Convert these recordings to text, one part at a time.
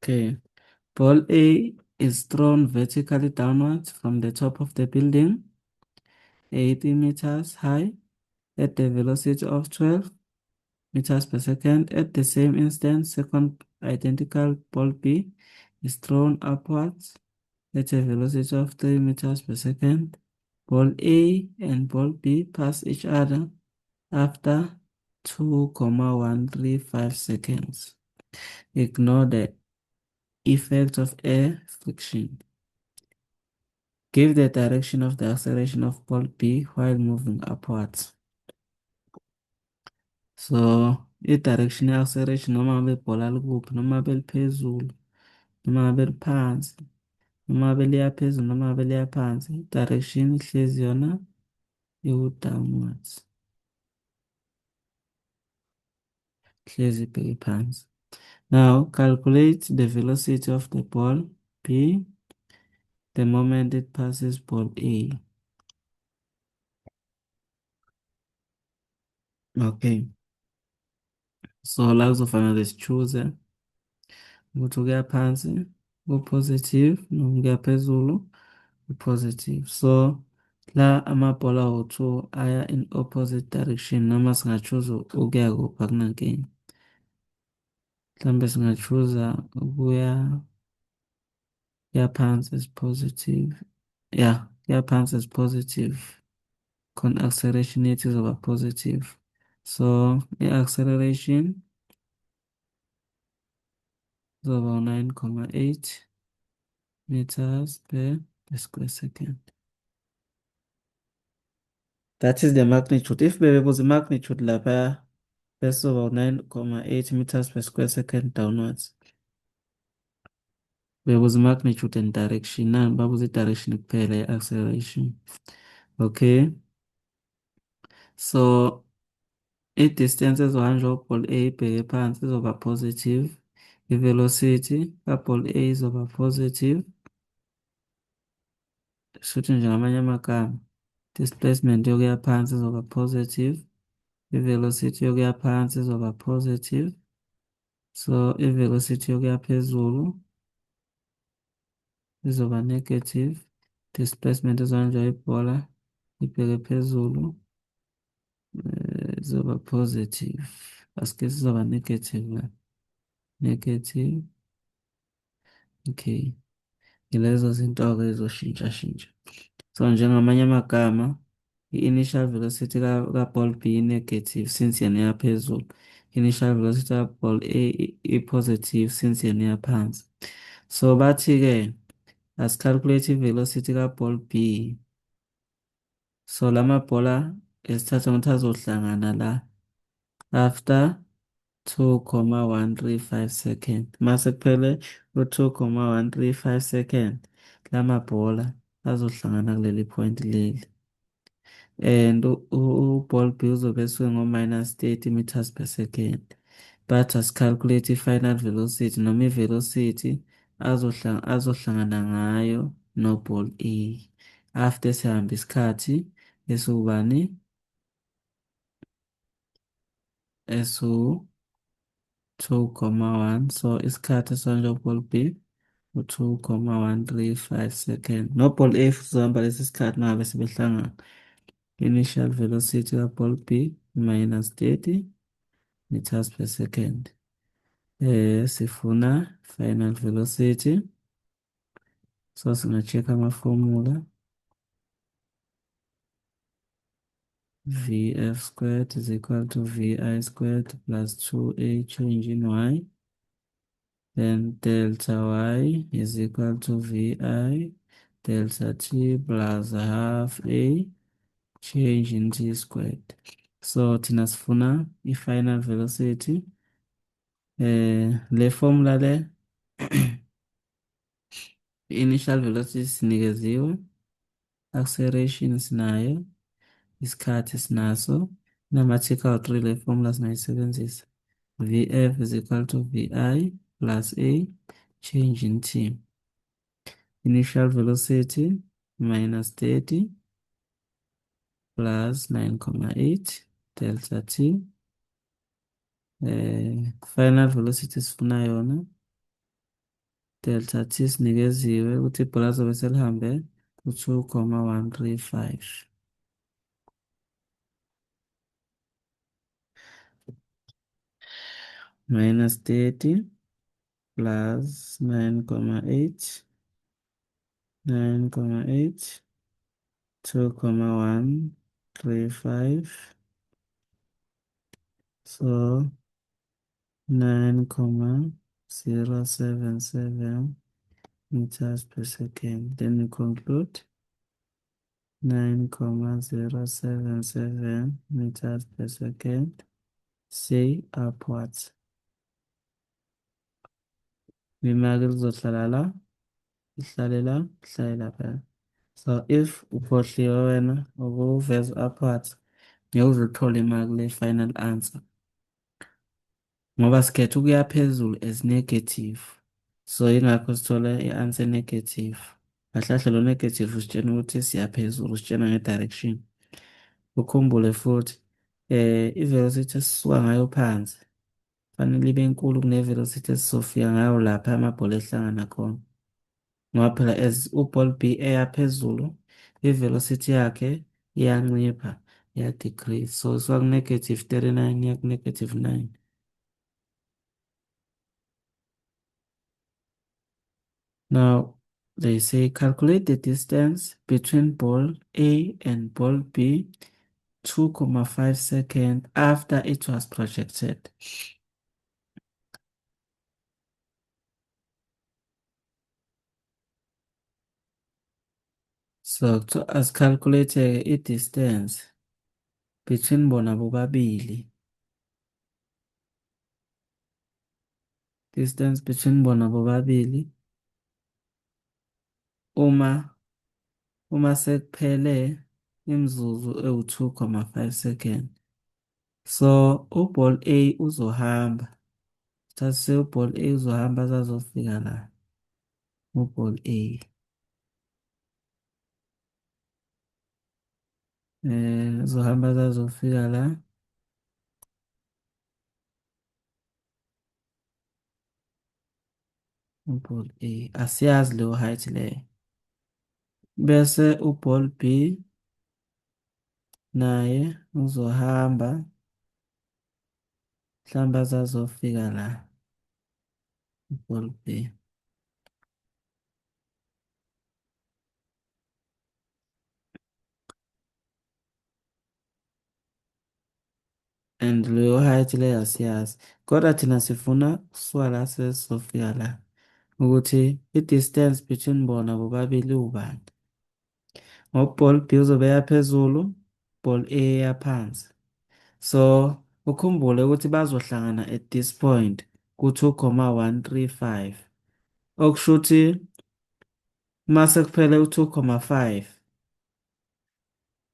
Okay. Ball A is thrown vertically downwards from the top of the building, 80 meters high, at the velocity of 12 meters per second. At the same instant, second identical ball B is thrown upwards at a velocity of 3 meters per second. Ball A and ball B pass each other after 2,135 seconds. Ignore the effect of air friction. Give the direction of the acceleration of ball B while moving upwards. So, i-direction ye-acceleration noma ngabe ibhola likuphi, noma ngabe liphezulu, noma ngabe liphansi, noma ngabe liya phezulu, noma ngabe liya phansi, i-direction ihlezi yona iwu-downwards. Ihlezi ibheke phansi. Now, calculate the velocity of the ball B the moment it passes ball A. Okay. So, la kuzofanele sichoose ukuthi ukuya phansi ku-positive noma ukuya phezulu ku-positive. So, la amabhola awu-2 aya in opposite direction noma singachoose ukuya kuphi akunankinga. Mhlambe singachoose ukuya phansi is positive. Yeah, kuya phansi is positive. Khona acceleration yethu izoba positive. So, i-acceleration izoba 9,8 meters per square second. That is the magnitude. If there was a magnitude lapha, bese about 9,8 meters per square second downwards. There was magnitude and direction. Now, babuze direction kuphela acceleration. Okay. So, i-distance ezohanjwa ubhola A ibheke phansi izoba positive. I-velocity kabhola A izoba positive. Shouthi nje ngamanye amagama. Displacement yokuya phansi izoba positive. I-velocity yokuya phansi izoba positive. So, i-velocity yokuya phezulu izoba negative. Displacement ezohanjwa ibhola ibheke phezulu izoba positive. Asike sizoba negative la. Negative. Okay. Yilezo zinto-ke ezizoshintshashintsha. So, njengamanye amagama, i-initial velocity ka-ball B i-negative since yena iya phezulu. Initial velocity ka-ball A i-positive since yena iya phansi. So, bathi-ke as-calculate i-velocity ka-ball B. So, lamabhola esithatha ukuthi azohlangana la after 2,135 second. Mase kuphele u-2,135 second, lamabhola azohlangana kuleli point leli. And u-ball B uzobe esuke ngo-30 meters per second. But as-calculate i-final velocity noma i-velocity azohlangana ngayo no-ball A. After sihamba isikhathi esiwubani? Esu-2,1. So isikhathi esihamba ball B u-2,135 second. No-ball A futhi uzohamba lesi sikhathi uma ngabe sebehlangana. Initial velocity ka-ball B minus 30 meters per second. Sifuna final velocity. So singa-check ama-formula. Vf squared is equal to Vi squared plus 2a change in y. Then delta y is equal to Vi delta t plus half a change in t squared. So thina sifuna i-final velocity. Le formula le initial velocity sinikeziwe, acceleration sinayo, isikhathi sinaso, nama-check out le formula singayisebenzisa. Vf is equal to Vi plus a change in t. Initial velocity minus 30 plus 9,8 delta t. Final velocity sifuna yona delta t sinikeziwe ukuthi ibhola lizobe selihambe ku-2,135 minus 30 plus 9,8 9,8 2,135 so 9,077 meters per second. Then we conclude 9,077 meters per second, say upwards. Imali lizohlala la, lihlale la, lihlale lapha. So if ukhohliwe wena ukuveza upwards, ngeke uze uthole imali kule final answer. Ngoba sikhetha ukuya phezulu as negative. So ingakho sithola i-answer negative. Kahle kahle lo negative usitshela ukuthi siya phezulu, usitshela nge-direction. Ukhumbule futhi i-velocity esisuka ngayo phansi fanele ibe nkulu kune-velocity esizofika ngayo lapha amabhola ehlangana khona. Ngoba phela as uball B eya phezulu, i-velocity yakhe iyancipha, iya-decrease. So isuka ku-negative 39 iya ku-negative 9. Now, they say calculate the distance between ball A and ball B 2,5 seconds after it was projected. So, to asicalculate i-distance between bona bobabili. Distance between bona bobabili. Uma sekuphele imizuzu ewu-2,5 second. So, uball A uzohamba. Sase uball A uzohamba azazofika la. Uball A. Uzohamba azazofika la. Uball A. Asiyazi leyo height leyo. Bese uball B naye uzohamba mhlawumbe azazofika la. Uball B. And leyo height leyo asiyazi. Kodwa thina sifuna kusuka la sesizofika la. Ukuthi i-distance between bona bobabili ubani. Ball B uzobe eya phezulu, ball A eya phansi. So, ukhumbule ukuthi bazohlangana at this point ku-2,135. Okusho ukuthi mase kuphele u-2,5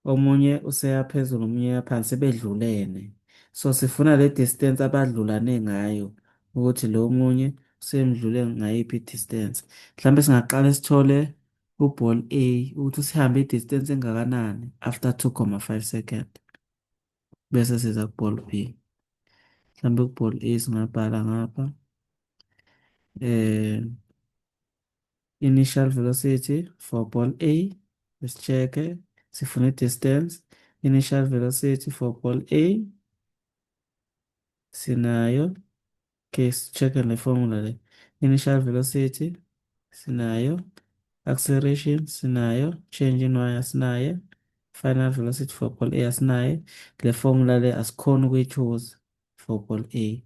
omunye useya phezulu omunye eya phansi bedlulene. So sifuna le distance abadlulane ngayo ukuthi lo munye usemdlule ngayiphi i-distance. Mhlawumbe singaqala sithole uball A ukuthi sihambe i-distance engakanani after 2,5 second. Bese siza kuball B. Mhlawumbe kuball A singabhala ngapha. Initial velocity for ball A. Let's check it. Sifuna distance. Initial velocity for ball A. Sinayo. Okay, check the formula le. Initial velocity. Sinayo. Acceleration. Sinayo. Change in y asinayo. Final velocity for ball A asinayo. Le formula le asikhona ukuyi-choose for ball A.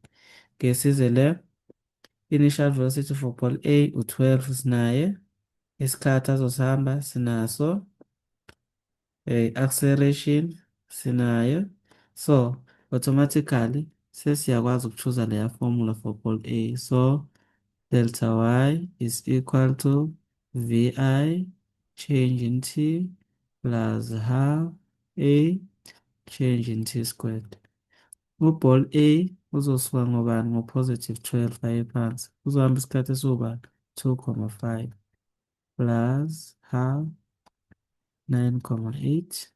Okay, size le. Initial velocity for ball A u-12 sinaye. Isikhathi azosihamba sinaso. Acceleration sinayo. So automatically sesiyakwazi ukuchoose leya formula for ball A. So delta y is equal to vi change in t plus half a change in t squared. Uball A uzosuka ngobani ngo-positive 12 aye phansi. Uzohamba isikhathi esiwubani 2,5 plus half 9,8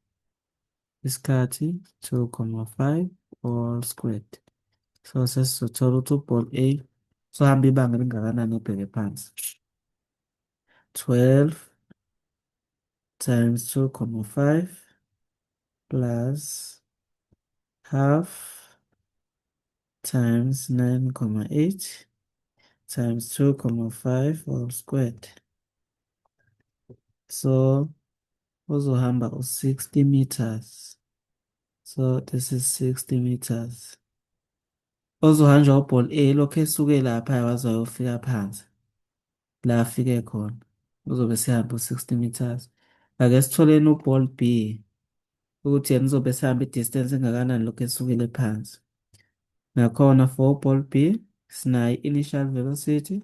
isikhathi 2,5 all squared. So sesizothola ukuthi uball A sohamba ibanga elingakanani ubheke phansi? 12 times 2,5 plus half times 9,8 times 2,5 all squared. So uzohamba u-60 meters. So this is 60 meters. Ozohanjwa uball A lokhu esuke lapha waze wayofika phansi. La afike khona. Uzobe sehamba u-60 meters. Ake sitholeni uball B ukuthi yena uzobe sehamba i-distance engakanani lokhu esukile phansi. Nakhona for ball B sinayo initial velocity,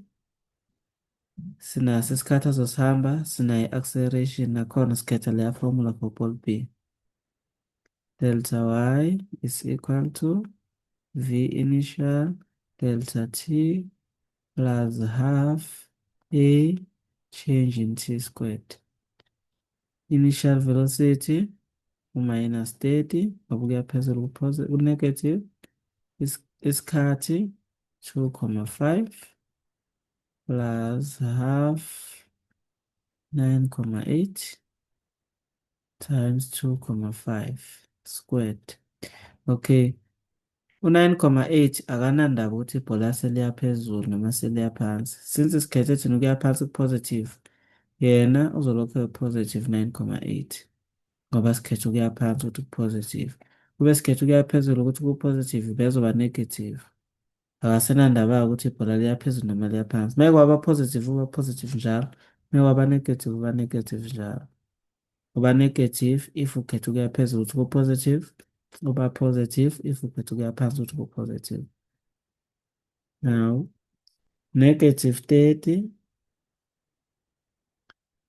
sinaso isikhathi azosihamba, sinayo acceleration. Nakhona sikhetha leya formula for ball B. Delta y is equal to v initial delta t plus half a change in t squared. Initial velocity minus 30 ngokuya phezulu ku-negative isikhathi 2,5 plus half 9,8 times 2,5 squared. Okay, u-9,8 akanandaba ukuthi ibhola seliya phezulu noma seliya phansi. Since isikhethe thina ukuya phansi ku-positive, yena uzolokhu positive 9,8 ngoba sikhethe ukuya phansi ukuthi ku-positive. Kube sikhethe ukuya phezulu ukuthi ku-positive bezoba negative. Akasenandaba ukuthi ibhola liya phezulu noma liya phansi. Uma kwaba positive uba positive njalo, uma kwaba negative uba negative njalo. Uba negative if ukhetha ukuya phezulu ukuthi ku-positive, uba positive if ukhetha ukuya phansi ukuthi ku-positive. Now, negative 30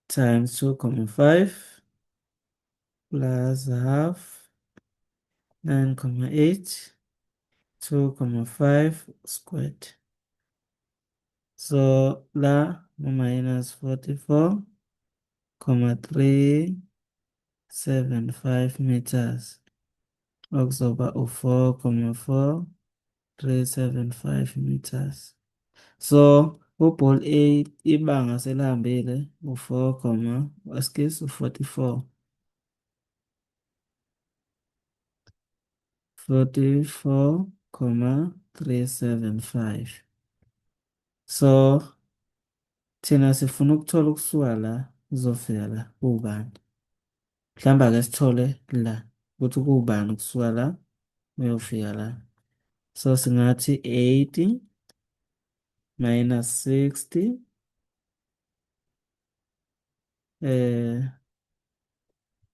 times 2,5 plus half 9,8 2,5 squared. So la minus 44,375 meters. Okuzoba u-4,4375 meters. So uball A ibanga selihambile u-44 44,375. So thina sifuna ukuthola ukusuka la uzofika la ubani. Mhlawumbe ake sithole la ukuthi kubani kusuka la uyofika la. So singathi 80 minus 60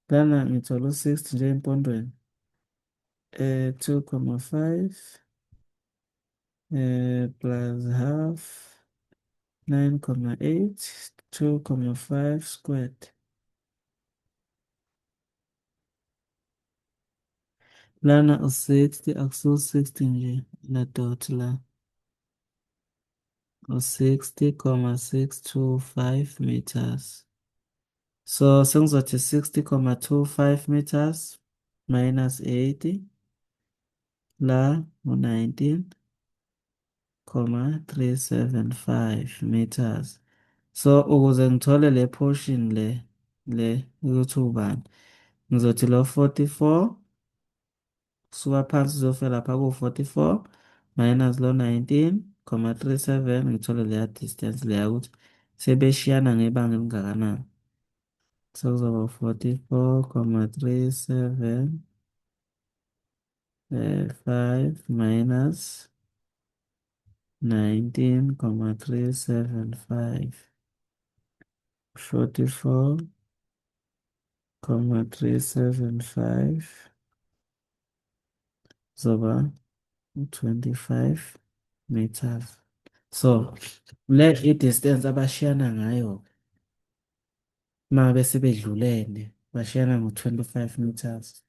lana ngithola u-60 nje empondweni 2,5 plus half 9,8 2,5 squared. Lana u-60 akusu-60 nje la dot la u-60,625 meters. So sengizothi 60,25 meters minus 80 la u-19,375 meters. So ukuze ngithole le portion le ukuthi ubani, ngizothi lo 44 kusuka phansi uzofika lapha ku-44 minus lo 19,37 ngithole leya distance leya ukuthi sebeshiyana ngebanga elingakanani. So kuzoba 44,375 minus 19,375 44,375 zoba 25 meters. So le i-distance abashiyana ngayo uma bese bedlulene bashiyana ngo-25 meters.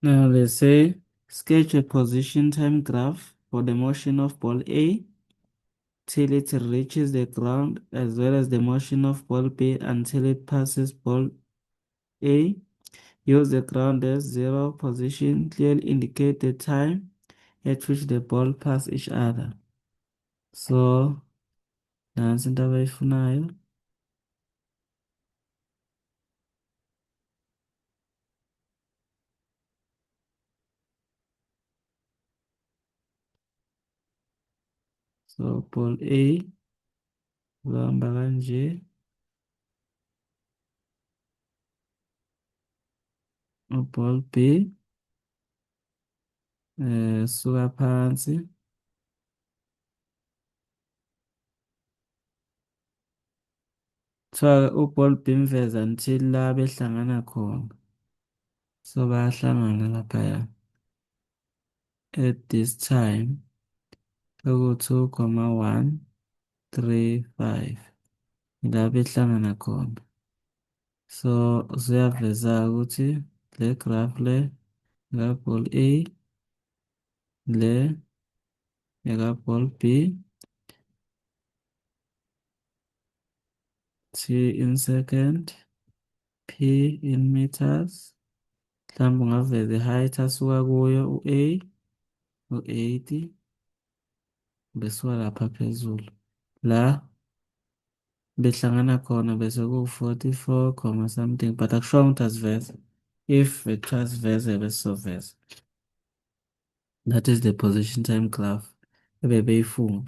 Now let's say sketch a position time graph for the motion of ball A till it reaches the ground as well as the motion of ball B until it passes ball A. Use the ground as zero position. Clearly indicate the time at which the ball pass each other. So nansi into abayifunayo. So ball A uhamba kanje. Ball B suka phansi. Kuthiwa uball bimveza until la behlangana khona. So bayahlangana laphaya at this time eku-2,135 la behlangana khona. So usuyaveza ukuthi le graph le eka-ball A le eka-ball B T in second, P in meters. Mhlawumbe ungaveza i-height asuka kuyo u-A u-80 besuka lapha phezulu la behlangana khona bese ku-44 comma something but akushiwanga ukuthi asiveze. If bekuthiwa siveze besizoveza. That is the position time graph ebebeyifuna.